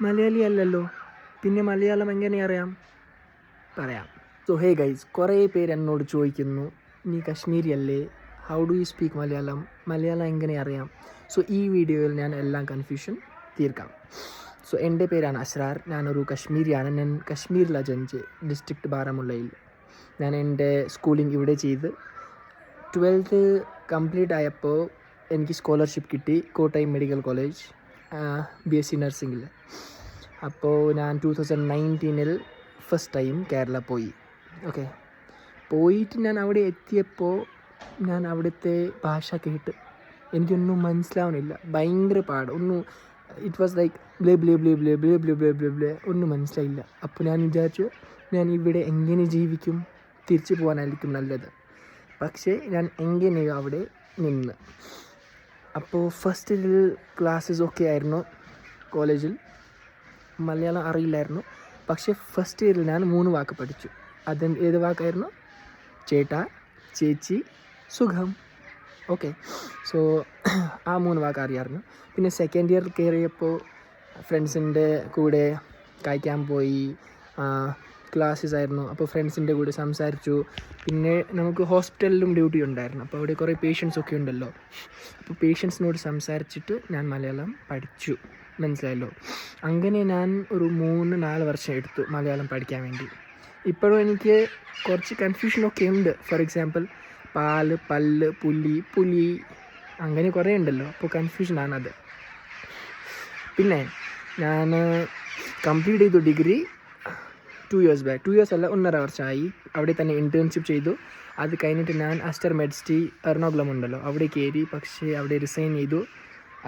മലയാളി അല്ലല്ലോ, പിന്നെ മലയാളം എങ്ങനെ അറിയാം? പറയാം. സോ ഹേ ഗൈസ്, കുറേ പേര് എന്നോട് ചോദിക്കുന്നു, നീ കശ്മീരി അല്ലേ, how do you speak Malayalam, Malayalam എങ്ങനെ അറിയാം? സോ ഈ വീഡിയോയിൽ ഞാൻ എല്ലാം കൺഫ്യൂഷൻ തീർക്കാം. സോ എൻ്റെ പേരാണ് അസ്രാർ, ഞാനൊരു കശ്മീരിയാണ്. ഞാൻ കശ്മീരിലാണ് ജനിച്ച്, ഡിസ്ട്രിക്ട് ബാരാമുള്ളയിൽ. ഞാൻ എൻ്റെ സ്കൂളിംഗ് ഇവിടെ ചെയ്ത് 12th കംപ്ലീറ്റ് ആയപ്പോൾ എനിക്ക് സ്കോളർഷിപ്പ് കിട്ടി, കോട്ടയം മെഡിക്കൽ കോളേജ് BSc നഴ്സിംഗിൽ. അപ്പോൾ ഞാൻ 2019 ഫസ്റ്റ് ടൈം കേരള പോയി. ഓക്കെ, പോയിട്ട് ഞാൻ അവിടെ എത്തിയപ്പോൾ ഞാൻ അവിടുത്തെ ഭാഷ കേട്ട് എനിക്കൊന്നും മനസ്സിലാവുന്നില്ല, ഭയങ്കര പാട്. ഇറ്റ് വാസ് ലൈക്ക് ബ്ലേ ബ്ലേ ബ്ലേ ബ്ലേ ബ്ലേ ബ്ലേ ബ്ലേ ബ്ലേ ബ്ലേ ഒന്നും മനസ്സിലായില്ല. അപ്പോൾ ഞാൻ വിചാരിച്ചു, ഞാൻ ഇവിടെ എങ്ങനെ ജീവിക്കും, തിരിച്ചു പോകാനായിരിക്കും നല്ലത്. പക്ഷേ ഞാൻ എങ്ങനെയോ അവിടെ നിന്ന്. അപ്പോൾ ഫസ്റ്റ് ക്ലാസ്സസ് ഒക്കെ ആയിരുന്നു കോളേജിൽ, മലയാളം അറിയില്ലായിരുന്നു. പക്ഷേ ഫസ്റ്റ് ഇയറിൽ ഞാൻ 3 വാക്ക് പഠിച്ചു. ഏത് വാക്കായിരുന്നു? ചേട്ടാ, ചേച്ചി, സുഖം. ഓക്കെ, സോ ആ 3 വാക്ക് അറിയാമായിരുന്നു. പിന്നെ സെക്കൻഡ് ഇയർ കയറിയപ്പോൾ ഫ്രണ്ട്സിൻ്റെ കൂടെ കഴിക്കാൻ പോയി, ക്ലാസ്സസ് ആയിരുന്നു. അപ്പോൾ ഫ്രണ്ട്സിൻ്റെ കൂടെ സംസാരിച്ചു. പിന്നെ നമുക്ക് ഹോസ്പിറ്റലിലും ഡ്യൂട്ടി ഉണ്ടായിരുന്നു. അപ്പോൾ അവിടെ കുറേ പേഷ്യൻസ് ഒക്കെ ഉണ്ടല്ലോ. അപ്പോൾ പേഷ്യൻസിനോട് സംസാരിച്ചിട്ട് ഞാൻ മലയാളം പഠിച്ചു, മനസ്സിലായല്ലോ. അങ്ങനെ ഞാൻ ഒരു 3-4 വർഷം എടുത്തു മലയാളം പഠിക്കാൻ വേണ്ടി. ഇപ്പോഴും എനിക്ക് കുറച്ച് കൺഫ്യൂഷനൊക്കെ ഉണ്ട്. ഫോർ എക്സാമ്പിൾ പാല്, പല്ല്, പുലി, അങ്ങനെ കുറേ ഉണ്ടല്ലോ. അപ്പോൾ കൺഫ്യൂഷനാണത്. പിന്നെ ഞാൻ കംപ്ലീറ്റ് ചെയ്തു ഡിഗ്രി 2 years ബാക്ക്. 2 years അല്ല, 1.5 വർഷമായി. അവിടെ തന്നെ ഇൻറ്റേൺഷിപ്പ് ചെയ്തു. അത് കഴിഞ്ഞിട്ട് ഞാൻ അസ്റ്റർ മെഡ്സിറ്റി എറണാകുളം ഉണ്ടല്ലോ, അവിടെ കയറി. പക്ഷേ അവിടെ റിസൈൻ ചെയ്തു.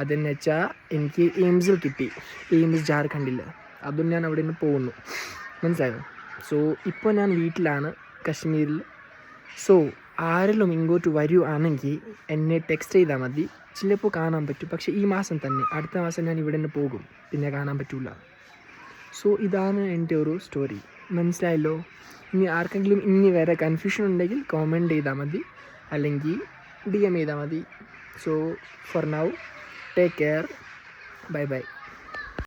അതെന്ന് വെച്ചാൽ എനിക്ക് എയിംസിൽ കിട്ടി, എയിംസ് ജാർഖണ്ഡിൽ. അതും ഞാൻ അവിടെ നിന്ന് പോകുന്നു, മനസ്സിലായോ. സോ ഇപ്പോൾ ഞാൻ വീട്ടിലാണ്, കശ്മീരിൽ. സോ ആരെങ്കിലും ഇങ്ങോട്ട് വരുവാണെങ്കിൽ എന്നെ ടെക്സ്റ്റ് ചെയ്താൽ മതി, ചിലപ്പോൾ കാണാൻ പറ്റും. പക്ഷേ ഈ മാസം തന്നെ, അടുത്ത മാസം ഞാൻ ഇവിടെ നിന്ന് പോകും, പിന്നെ കാണാൻ പറ്റില്ല. സോ ഇതാണ് എൻ്റെ ഒരു സ്റ്റോറി, മനസ്സിലായല്ലോ. ഇനി ആർക്കെങ്കിലും ഇനി വേറെ കൺഫ്യൂഷൻ ഉണ്ടെങ്കിൽ കോമെൻറ്റ് ചെയ്താൽ മതി, അല്ലെങ്കിൽ DM ചെയ്താൽ മതി. So for now, take care, bye bye.